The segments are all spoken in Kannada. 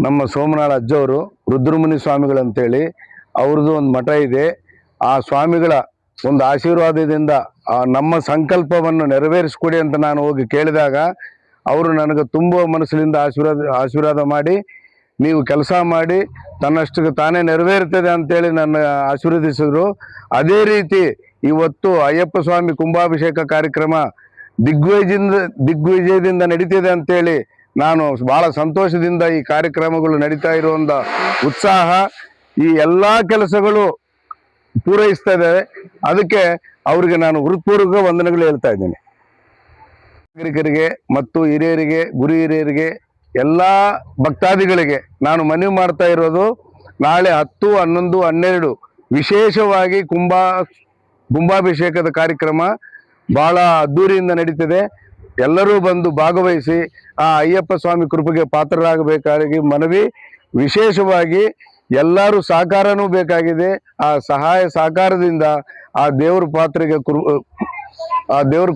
ನಮ್ಮ ಸೋಮನಾಳ ಅಜ್ಜವರು ರುದ್ರಮುನಿ ಸ್ವಾಮಿಗಳಂತೇಳಿ ಅವ್ರದ್ದು ಒಂದು ಮಠ ಇದೆ. ಆ ಸ್ವಾಮಿಗಳ ಒಂದು ಆಶೀರ್ವಾದದಿಂದ ನಮ್ಮ ಸಂಕಲ್ಪವನ್ನು ನೆರವೇರಿಸಿಕೊಡಿ ಅಂತ ನಾನು ಹೋಗಿ ಕೇಳಿದಾಗ ಅವರು ನನಗೆ ತುಂಬ ಮನಸ್ಸಿನಿಂದ ಆಶೀರ್ವಾದ ಮಾಡಿ, ನೀವು ಕೆಲಸ ಮಾಡಿ ತನ್ನಷ್ಟಕ್ಕೆ ತಾನೇ ನೆರವೇರ್ತದೆ ಅಂತೇಳಿ ನನ್ನ ಆಶೀರ್ವದಿಸಿದ್ರು. ಅದೇ ರೀತಿ ಇವತ್ತು ಅಯ್ಯಪ್ಪ ಸ್ವಾಮಿ ಕುಂಭಾಭಿಷೇಕ ಕಾರ್ಯಕ್ರಮ ದಿಗ್ವಿಜಯದಿಂದ ನಡೀತಿದೆ ಅಂತೇಳಿ ನಾನು ಬಹಳ ಸಂತೋಷದಿಂದ ಈ ಕಾರ್ಯಕ್ರಮಗಳು ನಡೀತಾ ಇರುವಂಥ ಉತ್ಸಾಹ, ಈ ಎಲ್ಲ ಕೆಲಸಗಳು ಪೂರೈಸ್ತಾ ಇದ್ದಾರೆ. ಅದಕ್ಕೆ ಅವರಿಗೆ ನಾನು ಹೃತ್ಪೂರ್ವಕ ವಂದನೆಗಳು ಹೇಳ್ತಾ ಇದ್ದೀನಿ. ನಾಗರಿಕರಿಗೆ ಮತ್ತು ಹಿರಿಯರಿಗೆ, ಗುರು ಹಿರಿಯರಿಗೆ, ಎಲ್ಲ ಭಕ್ತಾದಿಗಳಿಗೆ ನಾನು ಮನವಿ ಮಾಡ್ತಾ ಇರೋದು, ನಾಳೆ 10, 11, 12 ವಿಶೇಷವಾಗಿ ಕುಂಭಾಭಿಷೇಕದ ಕಾರ್ಯಕ್ರಮ ಬಹಳ ಅದ್ದೂರಿಯಿಂದ ನಡೀತಿದೆ. ಎಲ್ಲರೂ ಬಂದು ಭಾಗವಹಿಸಿ ಆ ಅಯ್ಯಪ್ಪ ಸ್ವಾಮಿ ಕೃಪೆಗೆ ಪಾತ್ರರಾಗಬೇಕಾಗಿ ಮನವಿ. ವಿಶೇಷವಾಗಿ ಎಲ್ಲರೂ ಸಹಕಾರನೂ ಬೇಕಾಗಿದೆ. ಆ ಸಹಕಾರದಿಂದ ಆ ದೇವರ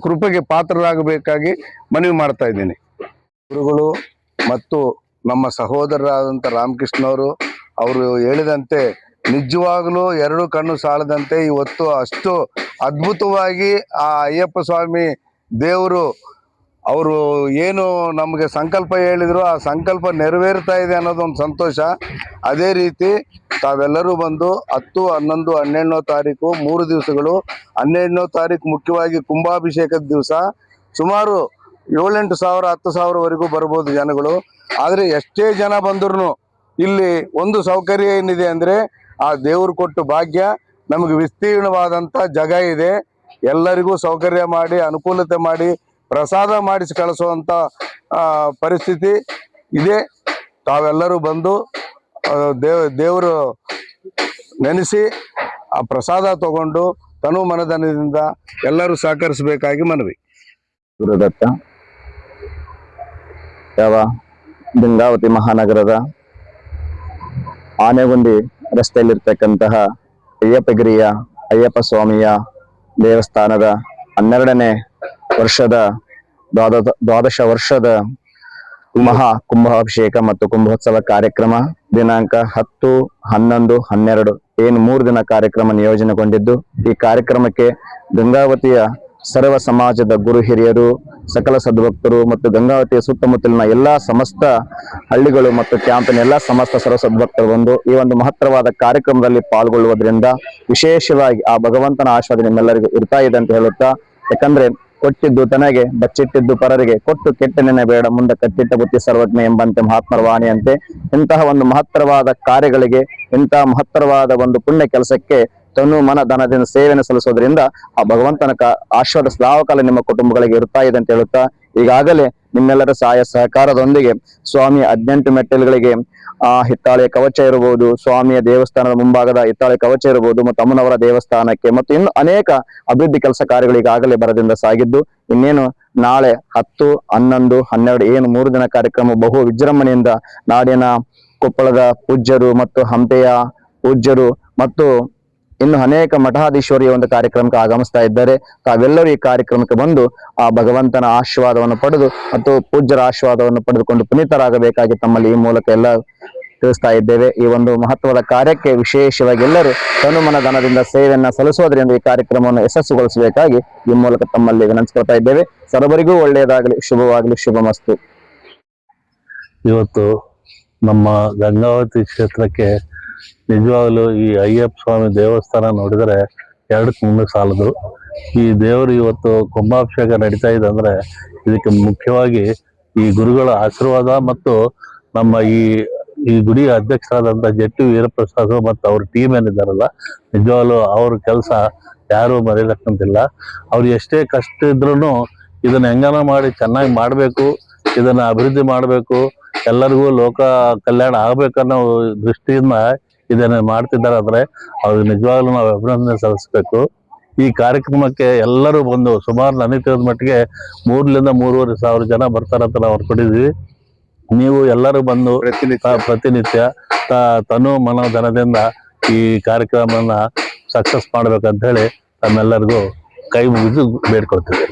ಕೃಪೆಗೆ ಪಾತ್ರರಾಗಬೇಕಾಗಿ ಮನವಿ ಮಾಡ್ತಾ ಇದ್ದೀನಿ. ಗುರುಗಳು ಮತ್ತು ನಮ್ಮ ಸಹೋದರರಾದಂಥ ರಾಮಕೃಷ್ಣವರು ಅವರು ಹೇಳಿದಂತೆ ನಿಜವಾಗಲೂ 2 ಕಣ್ಣು ಸಾಲದಂತೆ ಇವತ್ತು ಅಷ್ಟು ಅದ್ಭುತವಾಗಿ ಆ ಅಯ್ಯಪ್ಪ ಸ್ವಾಮಿ ದೇವರು ಅವರು ಏನು ನಮಗೆ ಸಂಕಲ್ಪ ಹೇಳಿದ್ರು ಆ ಸಂಕಲ್ಪ ನೆರವೇರ್ತಾ ಇದೆ ಅನ್ನೋದೊಂದು ಸಂತೋಷ. ಅದೇ ರೀತಿ ತಾವೆಲ್ಲರೂ ಬಂದು 10, 11, 12ನೇ ತಾರೀಕು 3 ದಿವಸಗಳು. 12ನೇ ತಾರೀಕು ಮುಖ್ಯವಾಗಿ ಕುಂಭಾಭಿಷೇಕದ ದಿವಸ ಸುಮಾರು 7-8 ಸಾವಿರ 10 ಸಾವಿರವರೆಗೂ ಬರ್ಬೋದು ಜನಗಳು. ಆದರೆ ಎಷ್ಟೇ ಜನ ಬಂದ್ರೂ ಇಲ್ಲಿ ಒಂದು ಸೌಕರ್ಯ ಏನಿದೆ ಅಂದರೆ ಆ ದೇವರು ಕೊಟ್ಟು ಭಾಗ್ಯ, ನಮಗೆ ವಿಸ್ತೀರ್ಣವಾದಂಥ ಜಾಗ ಇದೆ. ಎಲ್ಲರಿಗೂ ಸೌಕರ್ಯ ಮಾಡಿ ಅನುಕೂಲತೆ ಮಾಡಿ ಪ್ರಸಾದ ಮಾಡಿಸಿ ಕಳಿಸುವಂಥ ಪರಿಸ್ಥಿತಿ ಇದೆ. ತಾವೆಲ್ಲರೂ ಬಂದು ದೇವರು ನೆನೆಸಿ ಆ ಪ್ರಸಾದ ತಗೊಂಡು ತನು ಮನಧನದಿಂದ ಎಲ್ಲರೂ ಸಹಕರಿಸಬೇಕಾಗಿ ಮನವಿ. ಗುರುದತ್ತ ಯಾವ ಗಂಗಾವತಿ ಮಹಾನಗರದ ಆನೆಗುಂದಿ ರಸ್ತೆಯಲ್ಲಿರ್ತಕ್ಕಂತಹ ಅಯ್ಯಪ್ಪಗಿರಿಯ ಅಯ್ಯಪ್ಪ ಸ್ವಾಮಿಯ ದೇವಸ್ಥಾನದ 12ನೇ ವರ್ಷದ ದ್ವಾದಶ ವರ್ಷದ ಮಹಾ ಕುಂಭಾಭಿಷೇಕ ಮತ್ತು ಕುಂಭೋತ್ಸವ ಕಾರ್ಯಕ್ರಮ ದಿನಾಂಕ 10, 11, 12 ಏನು 3 ದಿನ ಕಾರ್ಯಕ್ರಮ ನಿಯೋಜನೆಗೊಂಡಿದ್ದು, ಈ ಕಾರ್ಯಕ್ರಮಕ್ಕೆ ಗಂಗಾವತಿಯ ಸರ್ವ ಸಮಾಜದ ಗುರು ಹಿರಿಯರು, ಸಕಲ ಸದ್ಭಕ್ತರು ಮತ್ತು ಗಂಗಾವತಿಯ ಸುತ್ತಮುತ್ತಲಿನ ಎಲ್ಲಾ ಸಮಸ್ತ ಹಳ್ಳಿಗಳು ಮತ್ತು ಕ್ಯಾಂಪಿನ ಎಲ್ಲಾ ಸಮಸ್ತ ಸರ್ವ ಸದ್ಭಕ್ತರು ಬಂದು ಈ ಒಂದು ಮಹತ್ತರವಾದ ಕಾರ್ಯಕ್ರಮದಲ್ಲಿ ಪಾಲ್ಗೊಳ್ಳುವುದರಿಂದ ವಿಶೇಷವಾಗಿ ಆ ಭಗವಂತನ ಆಶೀರ್ವಾದ ನಿಮ್ಮೆಲ್ಲರಿಗೂ ಇರ್ತಾ ಇದೆ ಅಂತ ಹೇಳುತ್ತಾ, ಯಾಕಂದ್ರೆ ಕೊಟ್ಟಿದ್ದು ತನಗೆ ಬಚ್ಚಿಟ್ಟಿದ್ದು ಪರರಿಗೆ, ಕೊಟ್ಟು ಕೆಟ್ಟ ನೆನೆ ಬೇಡ ಮುಂದೆ ಕಟ್ಟಿಟ್ಟ ಬುತ್ತಿ ಸರ್ವಜ್ಞ ಎಂಬಂತೆ ಮಹಾತ್ಮರ ವಾಣಿಯಂತೆ ಇಂತಹ ಒಂದು ಮಹತ್ತರವಾದ ಕಾರ್ಯಗಳಿಗೆ, ಇಂತಹ ಮಹತ್ತರವಾದ ಒಂದು ಪುಣ್ಯ ಕೆಲಸಕ್ಕೆ ತನು ಮನ ಧನದಿಂದ ಸೇವೆಯನ್ನು ಸಲ್ಲಿಸೋದ್ರಿಂದ ಆ ಭಗವಂತನ ಆಶೀರ್ವಾದ ಶ್ಲಾವಕಾಲ ನಿಮ್ಮ ಕುಟುಂಬಗಳಿಗೆ ಇರ್ತಾ ಇದೆ ಅಂತ ಹೇಳುತ್ತಾ, ಈಗಾಗಲೇ ನಿಮ್ಮೆಲ್ಲರ ಸಹಾಯ ಸಹಕಾರದೊಂದಿಗೆ ಸ್ವಾಮಿಯ 18 ಮೆಟ್ಟಿಲುಗಳಿಗೆ ಹಿತ್ತಾಳೆಯ ಕವಚ ಇರಬಹುದು, ಸ್ವಾಮಿಯ ದೇವಸ್ಥಾನದ ಮುಂಭಾಗದ ಹಿತ್ತಾಳೆ ಕವಚ ಇರಬಹುದು, ಮತ್ತು ಅಮ್ಮನವರ ದೇವಸ್ಥಾನಕ್ಕೆ ಮತ್ತು ಇನ್ನು ಅನೇಕ ಅಭಿವೃದ್ಧಿ ಕೆಲಸ ಕಾರ್ಯಗಳು ಈಗಾಗಲೇ ಬರದಿಂದ ಸಾಗಿದ್ದು, ಇನ್ನೇನು ನಾಳೆ 10, 11, 12 ಏನು 3 ದಿನ ಕಾರ್ಯಕ್ರಮ ಬಹು ವಿಜೃಂಭಣೆಯಿಂದ ನಾಡಿನ ಕೊಪ್ಪಳದ ಪೂಜ್ಯರು ಮತ್ತು ಹಂಪೆಯ ಪೂಜ್ಯರು ಮತ್ತು ಇನ್ನು ಅನೇಕ ಮಠಾಧೀಶ್ವರಿಯ ಒಂದು ಕಾರ್ಯಕ್ರಮಕ್ಕೆ ಆಗಮಿಸ್ತಾ ಇದ್ದಾರೆ. ತಾವೆಲ್ಲರೂ ಈ ಕಾರ್ಯಕ್ರಮಕ್ಕೆ ಬಂದು ಆ ಭಗವಂತನ ಆಶೀರ್ವಾದವನ್ನು ಪಡೆದು ಮತ್ತು ಪೂಜ್ಯರ ಆಶೀರ್ವಾದವನ್ನು ಪಡೆದುಕೊಂಡು ಪುನೀತರಾಗಬೇಕಾಗಿ ತಮ್ಮಲ್ಲಿ ಈ ಮೂಲಕ ಎಲ್ಲ ತಿಳಿಸ್ತಾ ಇದ್ದೇವೆ. ಈ ಒಂದು ಮಹತ್ವದ ಕಾರ್ಯಕ್ಕೆ ವಿಶೇಷವಾಗಿ ಎಲ್ಲರೂ ತನುಮನ ಧನದಿಂದ ಸೇವೆಯನ್ನ ಸಲ್ಲಿಸೋದ್ರಿಂದ ಈ ಕಾರ್ಯಕ್ರಮವನ್ನು ಯಶಸ್ಸುಗೊಳಿಸಬೇಕಾಗಿ ಈ ಮೂಲಕ ತಮ್ಮಲ್ಲಿ ವಿನಂತಿಸ್ಕೊಳ್ತಾ ಇದ್ದೇವೆ. ಸರ್ವರಿಗೂ ಒಳ್ಳೆಯದಾಗಲಿ, ಶುಭವಾಗಲಿ, ಶುಭಮಸ್ತು. ಇವತ್ತು ನಮ್ಮ ಗಂಗಾವತಿ ಕ್ಷೇತ್ರಕ್ಕೆ ನಿಜವಾಗ್ಲೂ ಈ ಅಯ್ಯಪ್ಪ ಸ್ವಾಮಿ ದೇವಸ್ಥಾನ ನೋಡಿದರೆ 2 ಕಣ್ಣು ಸಾಲದು. ಈ ದೇವರು ಇವತ್ತು ಕುಂಭಾಭಿಷೇಕ ನಡೀತಾ ಇದೆ ಅಂದ್ರೆ ಇದಕ್ಕೆ ಮುಖ್ಯವಾಗಿ ಈ ಗುರುಗಳ ಆಶೀರ್ವಾದ ಮತ್ತು ನಮ್ಮ ಈ ಗುಡಿಯ ಅಧ್ಯಕ್ಷರಾದಂಥ ಜಟ್ಟಿ ವೀರಪ್ರಸಾದ್ ಮತ್ತು ಅವ್ರ ಟೀಮ್ ಏನಿದ್ದಾರಲ್ಲ, ನಿಜವಾಗ್ಲೂ ಅವ್ರ ಕೆಲಸ ಯಾರು ಮರೆಯಲಕ್ಕಂತಿಲ್ಲ. ಅವ್ರು ಎಷ್ಟೇ ಕಷ್ಟ ಇದ್ರೂ ಇದನ್ನ ಹೆಂಗನ ಮಾಡಿ ಚೆನ್ನಾಗಿ ಮಾಡಬೇಕು, ಇದನ್ನ ಅಭಿವೃದ್ಧಿ ಮಾಡಬೇಕು, ಎಲ್ಲರಿಗೂ ಲೋಕ ಕಲ್ಯಾಣ ಆಗ್ಬೇಕನ್ನೋ ದೃಷ್ಟಿಯಿಂದ ಇದನ್ನ ಮಾಡ್ತಿದ್ದಾರೆ. ಅಂದ್ರೆ ಅವ್ರಿಗೆ ನಿಜವಾಗ್ಲೂ ನಾವು ಅಭಿನಂದನೆ ಸಲ್ಲಿಸ್ಬೇಕು. ಈ ಕಾರ್ಯಕ್ರಮಕ್ಕೆ ಎಲ್ಲರೂ ಬಂದು ಸುಮಾರು ನನಗೆ ತಿಳಿದ ಮಟ್ಟಿಗೆ 3ರಿಂದ 3.5 ಸಾವಿರ ಜನ ಬರ್ತಾರಂತ ನಾವು ಹೊರಕೊಂಡಿದ್ವಿ. ನೀವು ಎಲ್ಲರೂ ಬಂದು ಪ್ರತಿನಿತ್ಯ ತನು ಮನೋಧನದಿಂದ ಈ ಕಾರ್ಯಕ್ರಮವನ್ನ ಸಕ್ಸಸ್ ಮಾಡ್ಬೇಕಂತ ಹೇಳಿ ತಮ್ಮೆಲ್ಲರಿಗೂ ಕೈ ಮುಗಿದು ಬೇಡ್ಕೊಳ್ತೀವಿ.